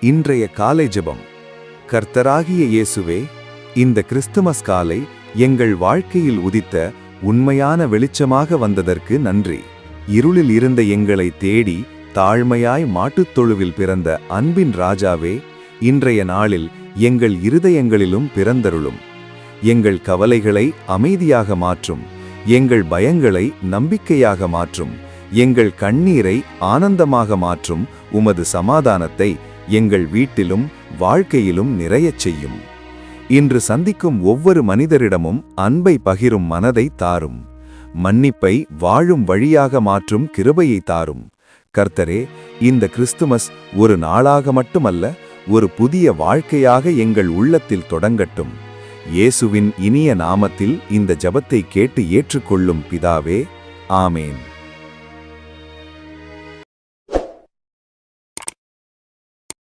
இன்றைய காலை ஜெபம். கர்த்தராகிய இயேசுவே, இந்த கிறிஸ்துமஸ் காலை எங்கள் வாழ்க்கையில் உதித்த உண்மையான வெளிச்சமாக வந்ததற்கு நன்றி. இருளில் இருந்த எங்களை தேடி தாழ்மையாய் மாட்டுத் தொழுவில் பிறந்த அன்பின் ராஜாவே, இன்றைய நாளில் எங்கள் இருதயங்களிலும் பிறந்தருளும். எங்கள் கவலைகளை அமைதியாக மாற்றும், எங்கள் பயங்களை நம்பிக்கையாக மாற்றும், எங்கள் கண்ணீரை ஆனந்தமாக மாற்றும் உமது சமாதானத்தை எங்கள் வீட்டிலும் வாழ்க்கையிலும் நிறையச் செய்யும். இன்று சந்திக்கும் ஒவ்வொரு மனிதரிடமும் அன்பை பகிரும் மனதை தாரும். மன்னிப்பை வாழும் வழியாக மாற்றும் கிருபையை தாரும். கர்த்தரே, இந்த கிறிஸ்துமஸ் ஒரு நாளாக மட்டுமல்ல, ஒரு புதிய வாழ்க்கையாக எங்கள் உள்ளத்தில் தொடங்கட்டும். இயேசுவின் இனிய நாமத்தில் இந்த ஜெபத்தை கேட்டு ஏற்றுக்கொள்ளும் பிதாவே, ஆமேன்.